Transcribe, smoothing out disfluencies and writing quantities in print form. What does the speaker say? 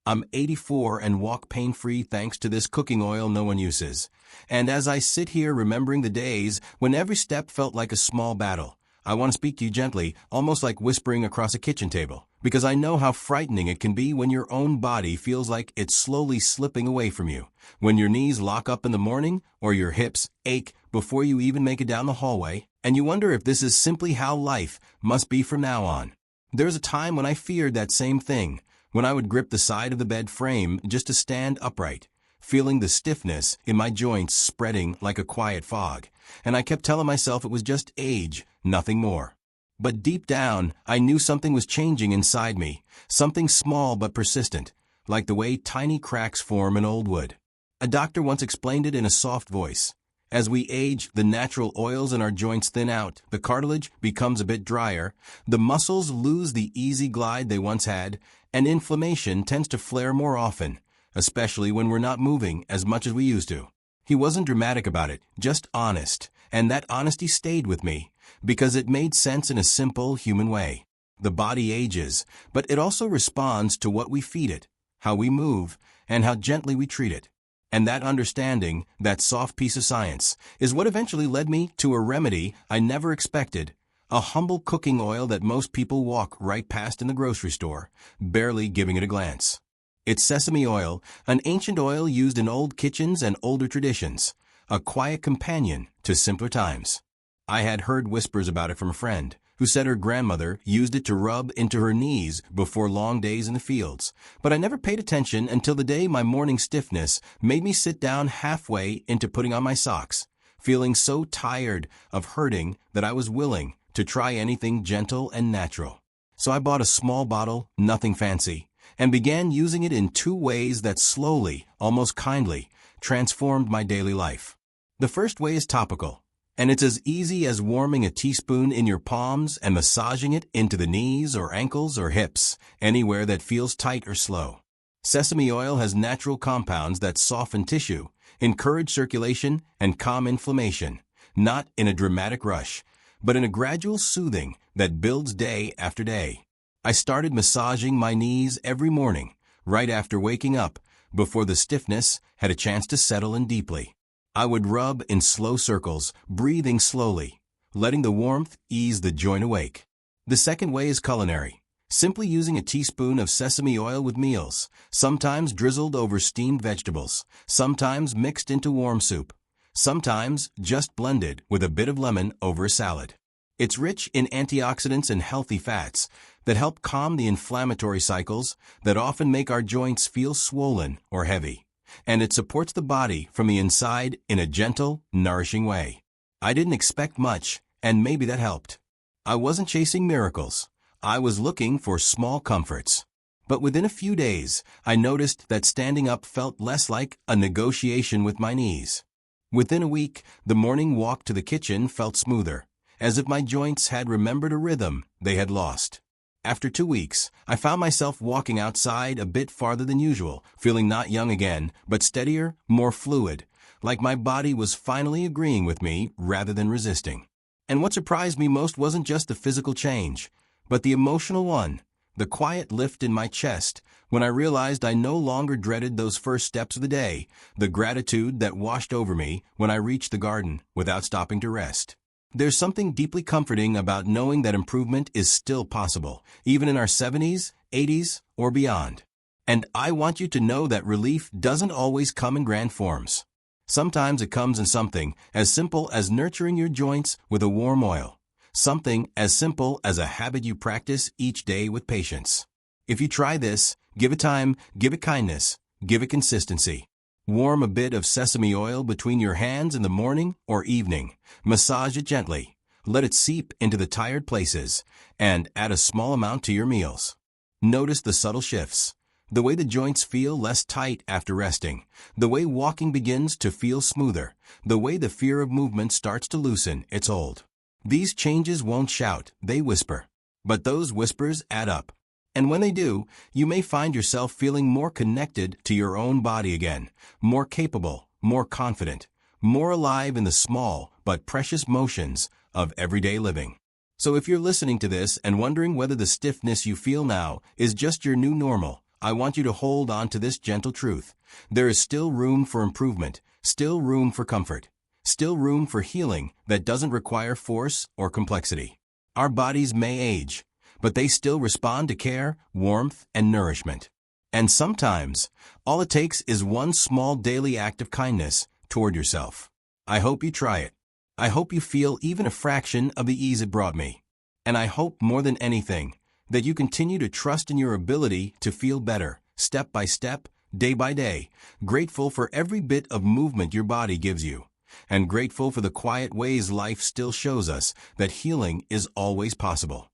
I'm 84 and walk pain-free thanks to this cooking oil no one uses. And as I sit here remembering the days when every step felt like a small battle, I want to speak to you gently, almost like whispering across a kitchen table, because I know how frightening it can be when your own body feels like it's slowly slipping away from you, when your knees lock up in the morning or your hips ache before you even make it down the hallway, and you wonder if this is simply how life must be from now on. There's a time when I feared that same thing, when I would grip the side of the bed frame just to stand upright, feeling the stiffness in my joints spreading like a quiet fog, and I kept telling myself it was just age, nothing more. But deep down, I knew something was changing inside me, something small but persistent, like the way tiny cracks form in old wood. A doctor once explained it in a soft voice. As we age, the natural oils in our joints thin out, the cartilage becomes a bit drier, the muscles lose the easy glide they once had, and inflammation tends to flare more often, especially when we're not moving as much as we used to. He wasn't dramatic about it, just honest, and that honesty stayed with me, because it made sense in a simple human way. The body ages, but it also responds to what we feed it, how we move, and how gently we treat it. And that understanding, that soft piece of science, is what eventually led me to a remedy I never expected, a humble cooking oil that most people walk right past in the grocery store, barely giving it a glance. It's sesame oil, an ancient oil used in old kitchens and older traditions, a quiet companion to simpler times. I had heard whispers about it from a friend, who said her grandmother used it to rub into her knees before long days in the fields, but I never paid attention until the day my morning stiffness made me sit down halfway into putting on my socks, feeling so tired of hurting that I was willing to try anything gentle and natural. So I bought a small bottle, nothing fancy, and began using it in 2 ways that slowly, almost kindly, transformed my daily life. The first way is topical, and it's as easy as warming a teaspoon in your palms and massaging it into the knees or ankles or hips, anywhere that feels tight or slow. Sesame oil has natural compounds that soften tissue, encourage circulation, and calm inflammation, not in a dramatic rush, but in a gradual soothing that builds day after day. I started massaging my knees every morning, right after waking up, before the stiffness had a chance to settle in deeply. I would rub in slow circles, breathing slowly, letting the warmth ease the joint awake. The second way is culinary, simply using a teaspoon of sesame oil with meals, sometimes drizzled over steamed vegetables, sometimes mixed into warm soup, sometimes just blended with a bit of lemon over a salad. It's rich in antioxidants and healthy fats that help calm the inflammatory cycles that often make our joints feel swollen or heavy. And it supports the body from the inside in a gentle, nourishing way. I didn't expect much, and maybe that helped. I wasn't chasing miracles. I was looking for small comforts. But within a few days, I noticed that standing up felt less like a negotiation with my knees. Within a week, the morning walk to the kitchen felt smoother, as if my joints had remembered a rhythm they had lost. After 2 weeks, I found myself walking outside a bit farther than usual, feeling not young again, but steadier, more fluid, like my body was finally agreeing with me rather than resisting. And what surprised me most wasn't just the physical change, but the emotional one, the quiet lift in my chest when I realized I no longer dreaded those first steps of the day, the gratitude that washed over me when I reached the garden without stopping to rest. There's something deeply comforting about knowing that improvement is still possible, even in our 70s, 80s, or beyond. And I want you to know that relief doesn't always come in grand forms. Sometimes it comes in something as simple as nurturing your joints with a warm oil, something as simple as a habit you practice each day with patience. If you try this, give it time, give it kindness, give it consistency. Warm a bit of sesame oil between your hands in the morning or evening. Massage it gently. Let it seep into the tired places, and add a small amount to your meals. Notice the subtle shifts. The way the joints feel less tight after resting. The way walking begins to feel smoother. The way the fear of movement starts to loosen its hold. These changes won't shout, they whisper. But those whispers add up. And when they do, you may find yourself feeling more connected to your own body again, more capable, more confident, more alive in the small but precious motions of everyday living. So if you're listening to this and wondering whether the stiffness you feel now is just your new normal, I want you to hold on to this gentle truth. There is still room for improvement, still room for comfort, still room for healing that doesn't require force or complexity. Our bodies may age, but they still respond to care, warmth, and nourishment. And sometimes, all it takes is one small daily act of kindness toward yourself. I hope you try it. I hope you feel even a fraction of the ease it brought me. And I hope more than anything, that you continue to trust in your ability to feel better, step by step, day by day, grateful for every bit of movement your body gives you, and grateful for the quiet ways life still shows us that healing is always possible.